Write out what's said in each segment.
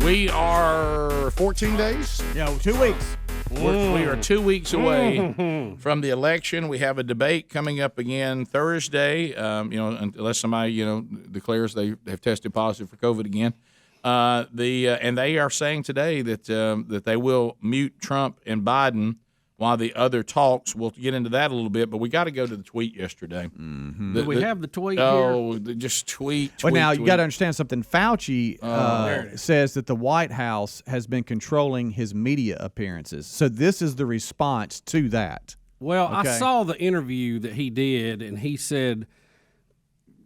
We are 14 days. 2 weeks. We are 2 weeks away from the election. We have a debate coming up again Thursday. Unless somebody declares they have tested positive for COVID again. And they are saying today that they will mute Trump and Biden while the other talks. We'll get into that a little bit, but we got to go to the tweet yesterday. Mm-hmm. Do we have the tweet here? Oh, just tweet. Well, now you got to understand something. Fauci says that the White House has been controlling his media appearances. So this is the response to that. Well, okay. I saw the interview that he did, and he said,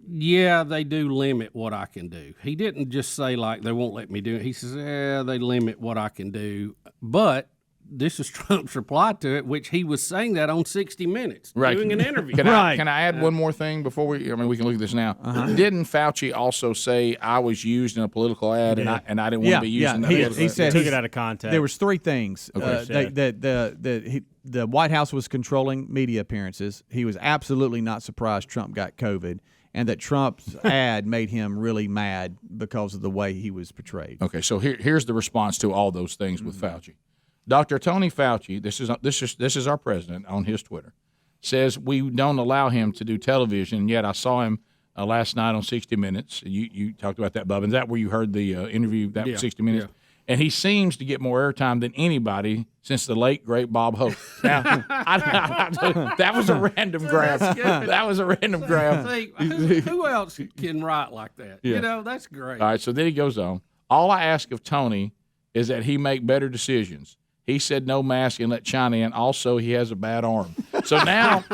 yeah, they do limit what I can do. He didn't just say, like, they won't let me do it. He says, yeah, they limit what I can do. But this is Trump's reply to it, which he was saying that on 60 Minutes, doing an interview. Can I add one more thing before we can look at this now. Didn't Fauci also say I was used in a political ad and I didn't want to be used in that? He said he took it out of context. There was three things. Okay. The White House was controlling media appearances. He was absolutely not surprised Trump got COVID, and that Trump's ad made him really mad because of the way he was portrayed. Okay, so here's the response to all those things with Fauci. Dr. Tony Fauci, this is our president on his Twitter, says we don't allow him to do television. Yet I saw him last night on 60 Minutes. You talked about that, Bubba. Is that where you heard the interview? That was 60 Minutes. Yeah. And he seems to get more airtime than anybody since the late great Bob Hope. Now, that was a random grab. That was a random grab. Who else can write like that? Yeah. That's great. All right. So then he goes on. All I ask of Tony is that he make better decisions. He said no mask and let China in. Also, he has a bad arm. So now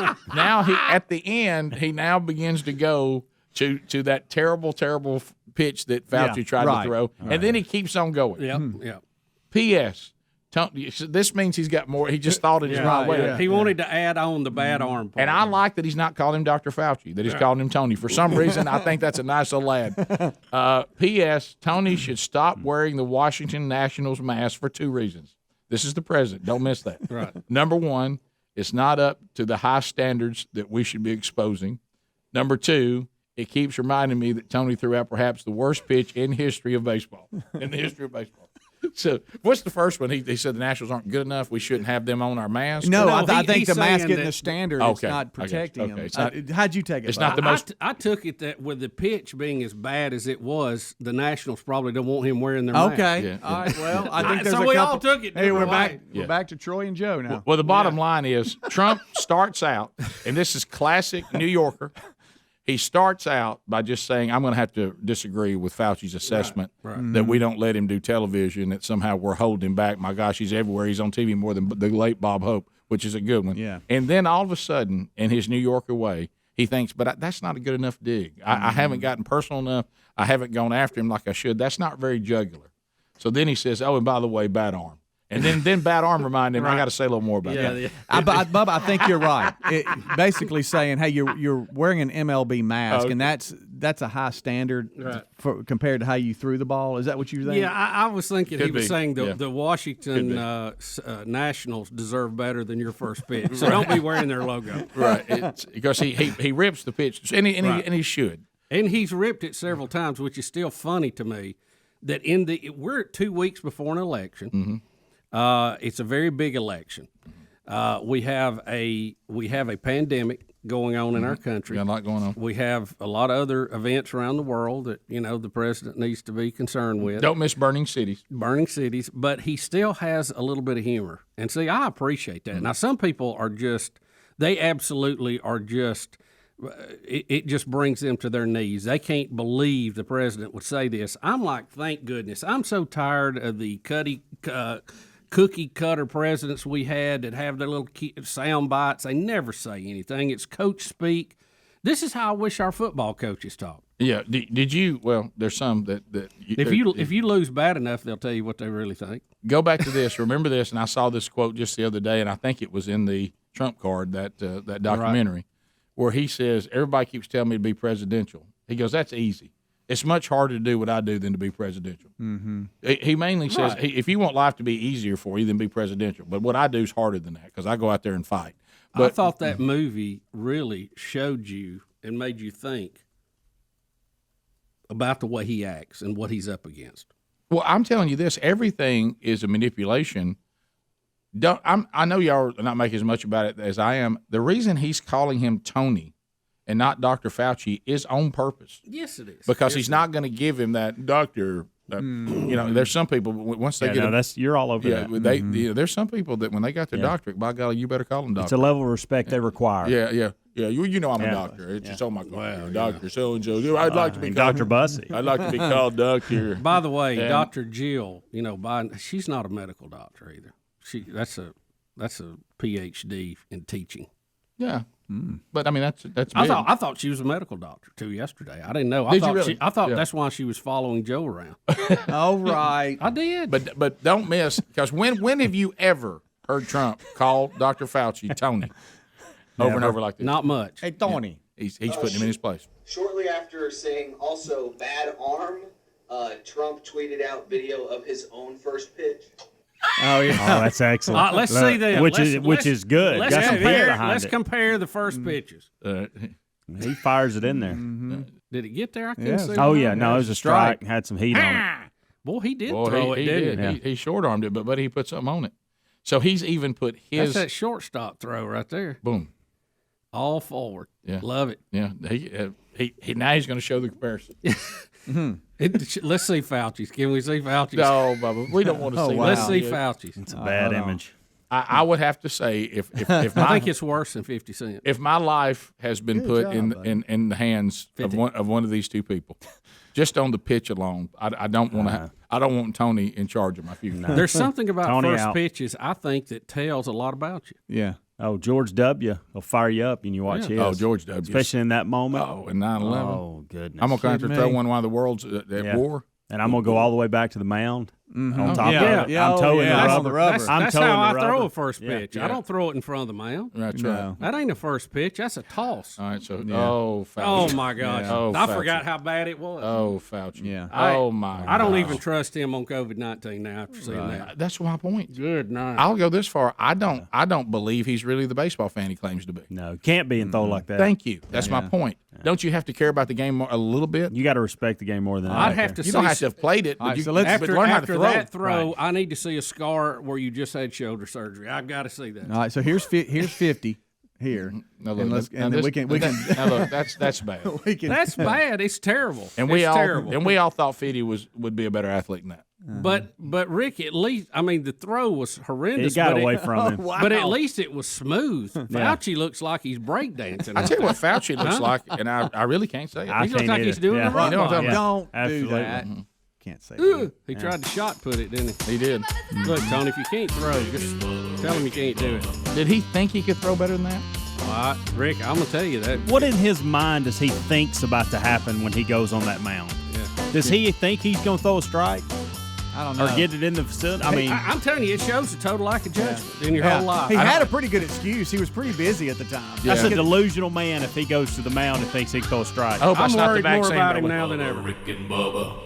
he at the end he now begins to go to that terrible pitch that Fauci tried to throw, and then he keeps on going. Yeah. P.S. This means he's got more. He just thought in his mind. Wait, he wanted to add on the bad arm part. And I like that he's not calling him Dr. Fauci, that he's calling him Tony. For some reason, I think that's a nice little lad. P.S. Tony should stop wearing the Washington Nationals mask for 2 reasons. This is the president. Don't miss that. Right. Number 1, it's not up to the high standards that we should be exposing. Number 2, it keeps reminding me that Tony threw out perhaps the worst pitch in the history of baseball. So what's the first one? He said the Nationals aren't good enough. We shouldn't have them on our masks. No, I think the mask isn't the standard. Okay, it's not protecting them. It's not, how'd you take it? It's not the most. I took it that with the pitch being as bad as it was, the Nationals probably don't want him wearing their mask. Okay. Yeah. All right. Well, I think there's so a we couple. all took it. Hey, we're back. We're back to Troy and Joe now. Well, the bottom line is Trump starts out, and this is classic New Yorker. He starts out by just saying, I'm going to have to disagree with Fauci's assessment that we don't let him do television, that somehow we're holding him back. My gosh, he's everywhere. He's on TV more than the late Bob Hope, which is a good one. Yeah. And then all of a sudden, in his New Yorker way, he thinks, but that's not a good enough dig. I haven't gotten personal enough. I haven't gone after him like I should. That's not very jugular. So then he says, oh, and by the way, bad arm. And then bad arm reminded him, I got to say a little more about that. Yeah. Bubba, I think you're right. Basically saying, hey, you're wearing an MLB mask, and that's a high standard compared to how you threw the ball. Is that what you think? Yeah, I was thinking he was saying the Washington Nationals deserve better than your first pitch. So don't be wearing their logo. Right. Because he rips the pitch, and he should. And he's ripped it several times, which is still funny to me. That we're 2 weeks before an election. Mm-hmm. It's a very big election. We have a pandemic going on in our country. Got a lot going on. We have a lot of other events around the world that the president needs to be concerned with. Don't miss burning cities. But he still has a little bit of humor. And see, I appreciate that. Now, some people are they absolutely are just. It just brings them to their knees. They can't believe the president would say this. I'm like, thank goodness. I'm so tired of the cookie cutter presidents we had that have their little sound bites. They never say anything. It's coach speak. This is how I wish our football coaches talk. Yeah. Did you? Well, there's some that if you lose bad enough, they'll tell you what they really think. Go back to this. Remember this, and I saw this quote just the other day, and I think it was in the Trump card, that documentary, where he says, everybody keeps telling me to be presidential. He goes, that's easy. It's much harder to do what I do than to be presidential. Mm-hmm. He mainly says, if you want life to be easier for you, then be presidential. But what I do is harder than that because I go out there and fight. But I thought that movie really showed you and made you think about the way he acts and what he's up against. Well, I'm telling you this: everything is a manipulation. I know y'all are not making as much about it as I am. The reason he's calling him Tony and not Dr. Fauci is on purpose. Yes, it is. Because he's not going to give him that doctor. You know, there's some people once they get you're all over that. There's some people that when they got their doctorate, by golly, you better call them doctor. It's a level of respect they require. Yeah. You know I'm a doctor. It's just my God, Doctor so and so. I'd like to be called Dr. Bussey. I'd like to be called doctor. By the way, Dr. Jill, Biden, she's not a medical doctor either. That's a PhD in teaching. Yeah. But I mean that's big. I thought she was a medical doctor too yesterday. I didn't know. I thought that's why she was following Joe around. All right. I did. But don't miss, because when have you ever heard Trump call Dr. Fauci Tony over and over like this? Not much. Hey, Tony. He's putting him in his place. Shortly after saying also bad arm, Trump tweeted out video of his own first pitch. Oh yeah. Oh, that's excellent. Let's see that. Which is good. Let's compare the first pitches. He fires it in there. Did it get there? I couldn't see. Oh yeah, no, it was a strike. Had some heat on it. Boy, he did throw it, didn't he? He short armed it, but he put something on it. So he's even put his. That's that shortstop throw right there. Boom. All forward. Yeah. Love it. Yeah. He now he's going to show the comparison. Let's see Fauci's. Can we see Fauci's? No, Bubba, we don't want to see. Wow. Let's see Fauci's. It's a bad image. I would have to say if I think it's worse than 50 Cent. if my life has been put in the hands of one of these two people, just on the pitch alone, I don't want to. I don't want Tony in charge of my future. No. There's something about Tony first out. pitches I think that tells a lot about you. Yeah. Oh, George W. will fire you up and you watch his. Oh, George W. Especially in that moment. Oh, in 9/11. Oh, goodness. I'm going to throw one while the world's at war. And I'm going to go all the way back to the mound. On top Yeah. of it. I'm towing the That's rubber. the rubber. That's towing how I the throw rubber. a first pitch. Yeah. I don't throw it in front of the mound. That's No. right. That ain't a first pitch. That's a toss. All right, so Yeah. oh, Fauci. Oh my gosh! Yeah. Oh, I Fauci. forgot how bad it was. Oh, Fauci. Yeah. Oh my. I don't gosh. even trust him on COVID-19 now after seeing that. That's my point. Good night. I'll go this far. I don't believe he's really the baseball fan he claims to be. No, can't be and throw like that. Thank you. That's my point. Don't you have to care about the game a little bit? You got to respect the game more than I'd that. have to You see. don't have to have played it, All but right, you so let's- but learn how to After throw. that throw, Right. I need to see a scar where you just had shoulder surgery. I've got to see that. All right. So here's 50 here. Now, And let's- and then this- we can now look, that's bad. we can. That's bad. It's terrible. And it's we all terrible. and we all thought Fiddy would be a better athlete than that. But Rick, at least the throw was horrendous. It got but away from him. But at least it was smooth. Fauci looks like he's breakdancing. I tell you what Fauci looks like, and I really can't say it. I He looks can't like he's either. doing Yeah. the rock You know what I'm bottom. talking Don't Absolutely. do that. Can't say that. He tried to shot put it, didn't he? He did. Look, Tony, if you can't throw, just tell him you can't do it. Did he think he could throw better than that? Rick, I'm gonna tell you that. What in his mind does he think's about to happen when he goes on that mound? Yeah. Does he think he's going to throw a strike I don't know. or get it in the facility? I mean, I'm telling you, it shows a total lack of judgment in your whole life. He had a pretty good excuse. He was pretty busy at the time. that's a delusional man if he goes to the mound and thinks he can throw a strike. I hope I'm that's not the worried more vaccine. about him though. now than ever. Rick and Bubba.